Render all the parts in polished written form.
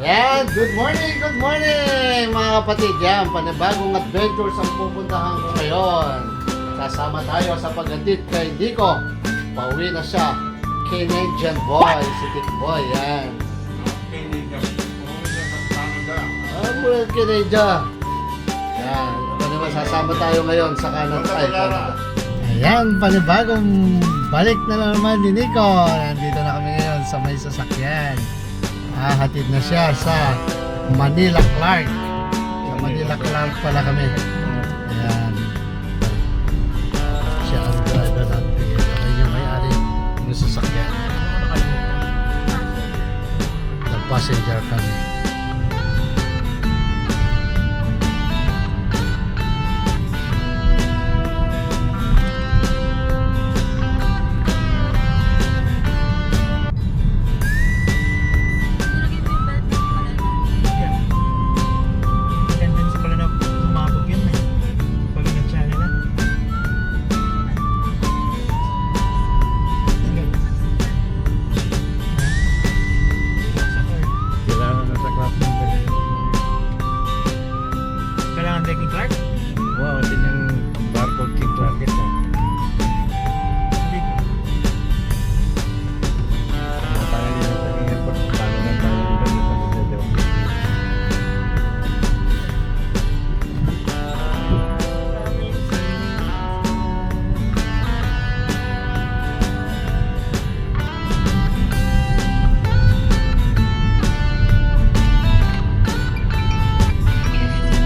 Yan, good morning mga kapatid. Yan, panibagong adventures ang pupuntahan ko ngayon. Sasama tayo sa paghatid kay Dico. Pauwi na siya. Canadian boy, si Dick Boy, yan. Canadian. Yan, naman sasama tayo ngayon sa Canada. Ayan, panibagong balik na naman ni Nico. Nandito na kami ngayon sa may sasakyan. Hatid na siya sa Manila Clark. Sa Manila Clark pala kami. Ayan. Siya ang driver natin. Ako yung may-ari ng sasakyan. The passenger kami. Wow, din yung barcode King Clark ito. Tayo din sa airport. Paano nga tayo dito sa Cedro.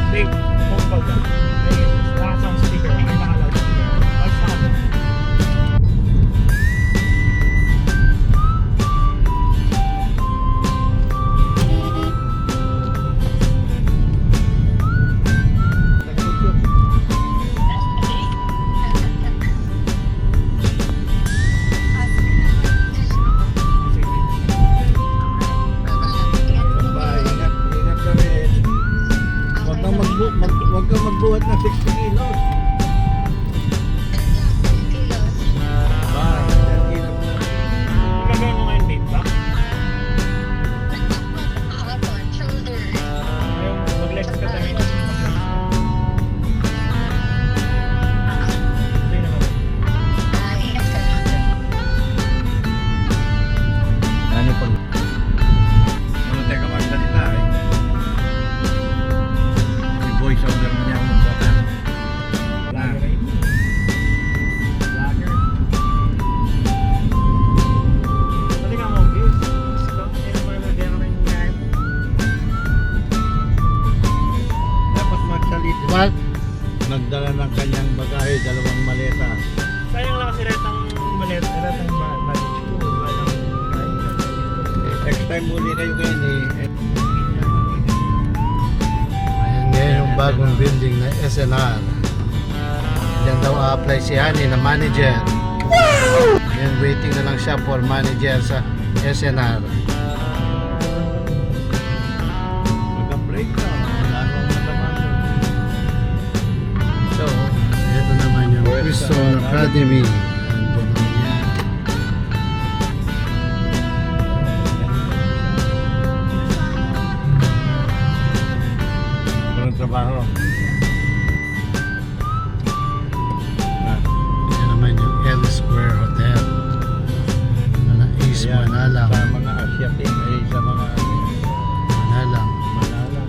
Big phone call ka. Lakas ang speaker. Ay, nakaloud speaker. Ay, saan? Bye, ingat ka rin. Huwag kang magbuhat ng 60 kilos. Bye, 10 kilos. Gagawin mo ngayon, babe, ba? Ayun, mag-legs ka tayo. Hindi naman. Ano pag... Ano tayo ka magsalita eh. Si voice over mo niya ang magsalita. Lager eh. Lager. Pwede ka mo, Giz. Gusto? Ayun mo yung modelo ng ngayon. Dapat magsalita. Diba? Nagdala ng kanyang bagahe, dalawang maleta. Sayang lang kasi retang malet, retang baggage ko. Walang kain. Next time muli kayo ngayon eh. Ayan ngayon yung bagong building na SNR. Diyan daw a-apply si Hani na manager. Ayan, waiting na lang siya for manager sa SNR. Mag-break na. Wala nang matama. So, ito naman yung Quezon Academy. Andyan naman yan. Walang trabaho. Yan naman yung L Square Hotel. Na East Ayan, Manalang. Sa mga Asiatic ay sa mga Manalang. Manalang.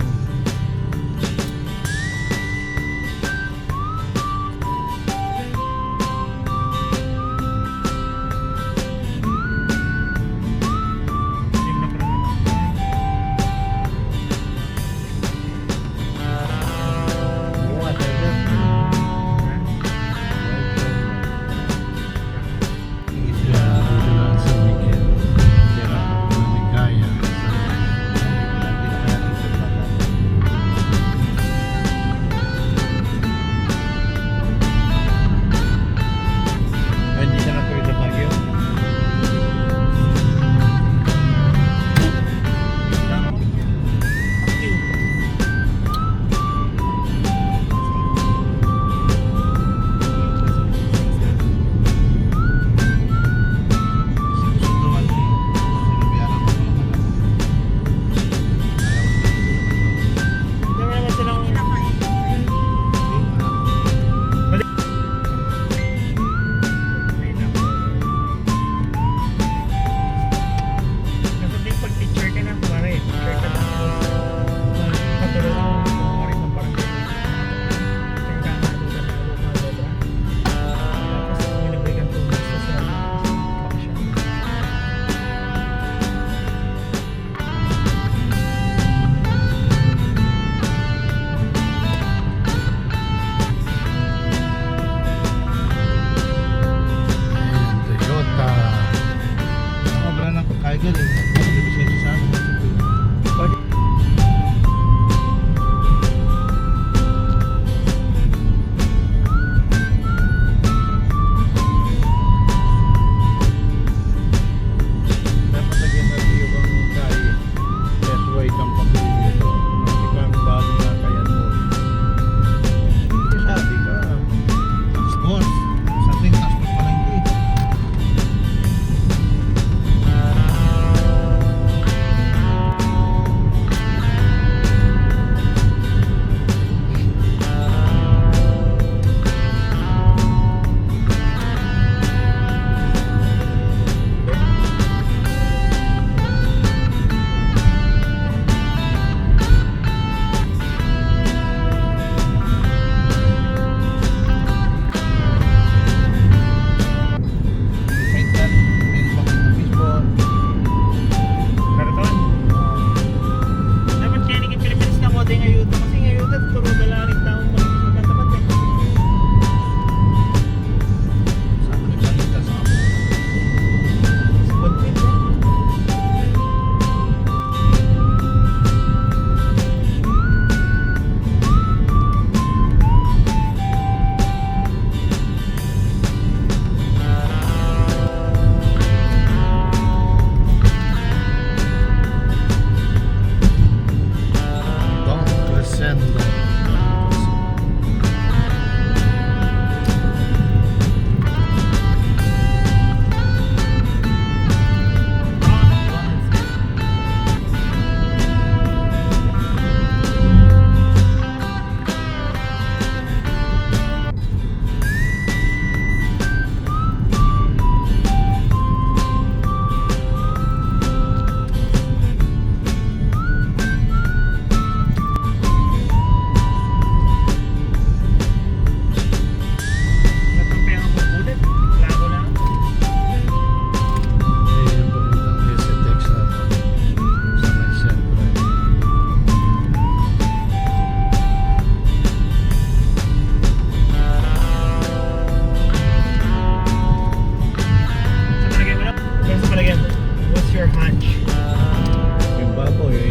eh.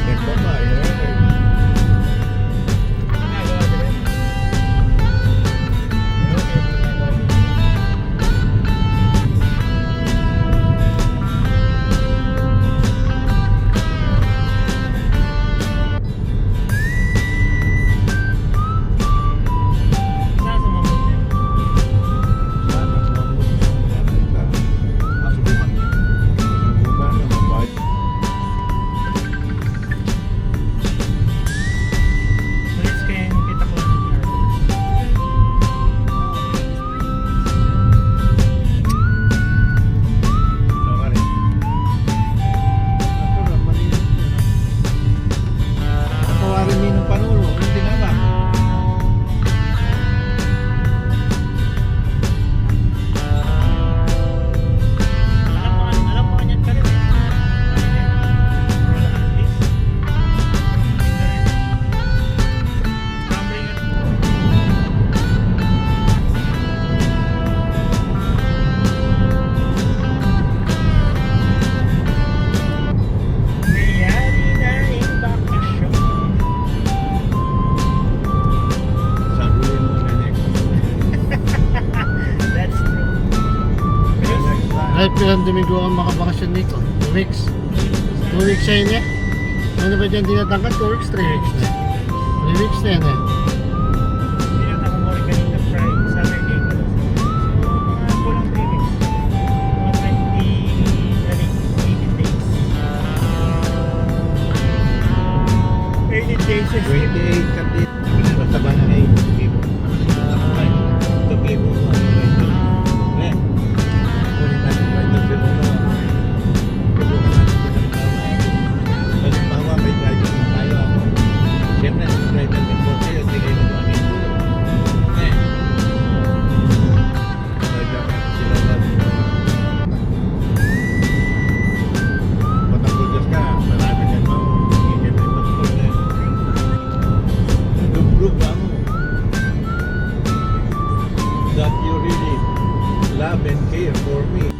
Ito ba, eh. Ginagawa ko rin. Pero okay, ginagawa ko. Saan sa mga buti? Sana, asubukan niya. Asubukan na mabay. Malis kaya yung kita ko. Saka rin. Ako na, malinis niya. Natawarin niyo ng panulo. Hindi nga ba? Alam mo kanyan ka rin eh. Wala at least. Tingnan rin. Camera ingat mo. Mayari na yung bakasyon. Saguin mo na next. That's true. Pero Next time. Ay, pilang Domingo ang makabakasyon nito. 2 weeks. 2 weeks siya niya. Ano ba dyan dinatangkat? 2 weeks, 3 weeks na. 3 weeks na yan eh. Pinata ko mo rin kanina Friday, Saturday ko. So, mga kulang 3 weeks. Mga 18 days. 18 days is 28 ka din. Basta ba na eh? Ito kibo mo. Eh. Kunin natin ba ito sila na? Tubukan natin sila ng tama. Halimbawa, may driver na tayo ako. Siyempre, ang driver din po kayo. Hindi kayo mag-amin po. Eh. Driver na sila lang. Patapudas ka, marami ka mo. Hindi ka may pagpudas. Lumbrug ba mo? That you really love and care for me.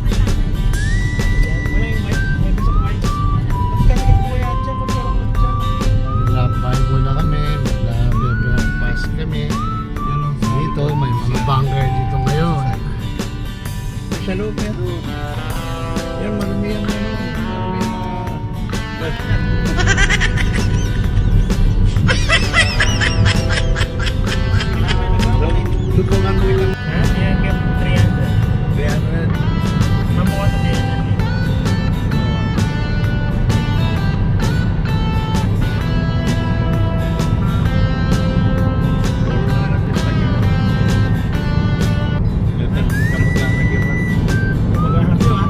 wala yung mic. May gusto ko mic. Ba't ka naging kuya dyan? Magkaroon mo dyan. Magla-Bible na kami. Magla-pass kami. Dito, may mga banger dito ngayon. Sa loob yan. Yan, marami yan. Marami mga... So, dukungan mo ilang Ha? Yan ka 300. 300. Mamuha sa 300. Puro na natin lagi mo. Lahat ng kamot lang lagi mo. Maghanap yun ha?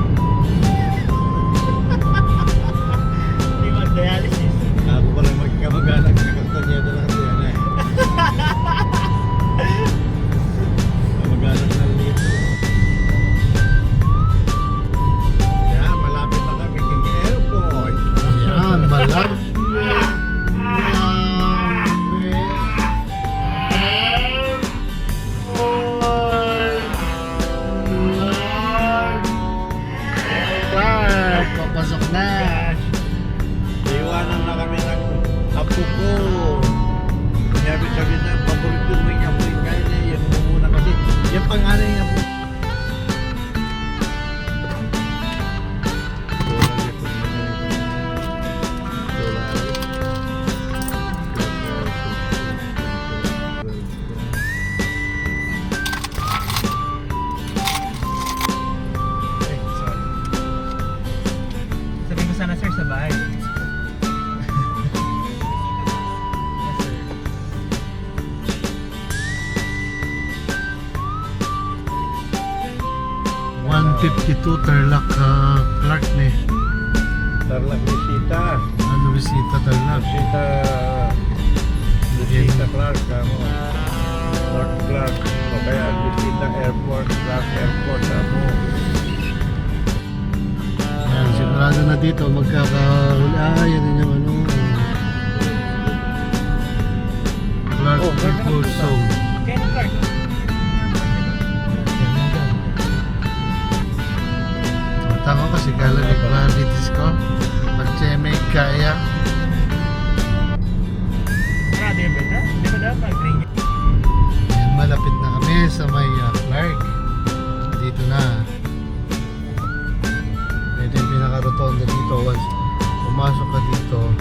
Hindi mag-dialysis. Ako pala magkamag-anak sa Castaneda lang siya na eh. Kamag-anak ng lito. Yan, malapit na kami king airport. Yan, malapit. Papasok na. Iwanan na kami ng apo ko. Sabi na, paborito mo yung apo yung kaya niya. Yan mo muna kasi. Yan pangalan yung apo. Ay, sorry. Sabi ko sana sir sa bahay. Yes, sir. 152 Tarlac Clark ni. Tarlac Visita. Ano bisita Tarlac? Visita Clark. Kamo. North Clark. O kaya Visita Airport. Clark Airport. Kamo. Yan, sigurado na dito magkakahuli. Ah, yan din yung ano. Clark Oh, Clark na Football punta. Zone. Kaya ni Clark. Tama kasi kala ni Clark Disco. kaya. Grabe ba ito? Hindi ba dapat green? Ayan, malapit na kami sa may Clark. Dito na. Ito yung pinaka-rotonda dito. Once pumasok ka dito,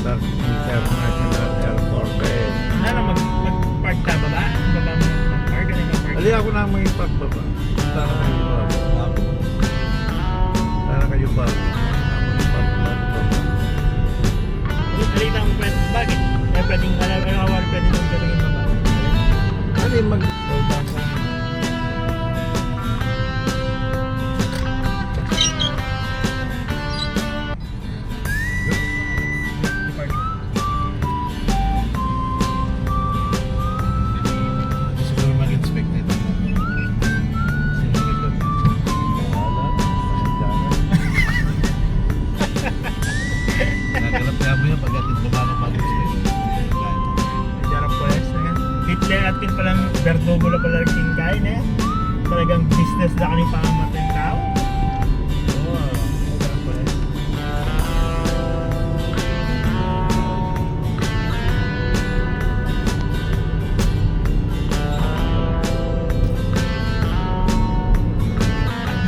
International Airport eh. Ano, mag-park ka baba? Baba mo mag-park? Ano yung mag-park? Ali ako na ang mga ipagbaba. Sana kayo ba? Sana kayo ba? Alita mo pwede. Bakit? Eh, pwedeng, ano awar pwede mong gawin baba? Ali mag... I-park. siguro mag-inspect nito. Nagalap niya mo yung pagdating bumalo mag-inspect. Jarang pwes na yan. Hitler atin palang Verdugo na pala king kain eh. Talagang business na kami pangamatay ng tao. Oo, jarang pwes.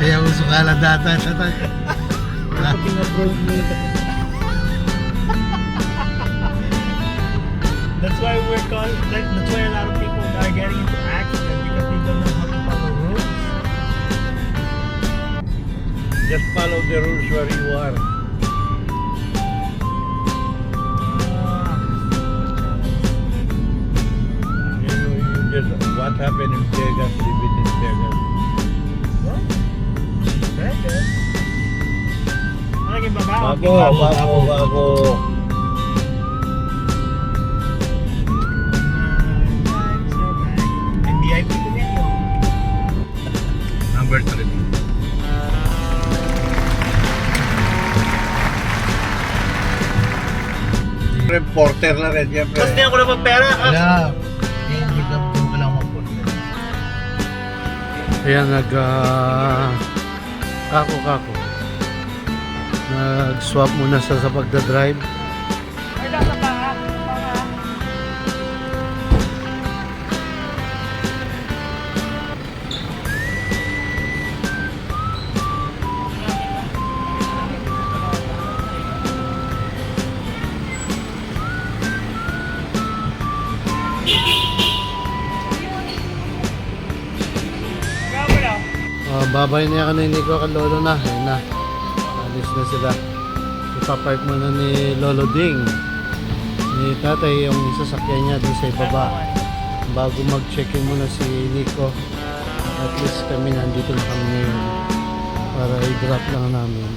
Kaya uso ka lang data sa tag. That's why we're called, that's why a lot of people are getting into accidents because they don't know how to follow rules. Just follow the rules where you are. You just, what happened in Vegas, leave it in Vegas. What? Vegas? Ano naging baba? Bago. And VIP ko din yun. Number 3. Reporter na rin, siyempre. Tapos din ako na pera. Wala. Hindi ka lang mag-porter. Ayan, kako. Nag-swap muna sa pagdadrive. Ay, nasa pa. Babay na yan ni Nico kay Lolo na. Ayun na. Alis na sila. Ipapark muna ni Lolo Ding. Ni tatay yung sasakyan niya doon sa ibaba. Bago mag-check-in muna si Nico. At least kami nandito na kami ngayon. Para i-drop lang namin.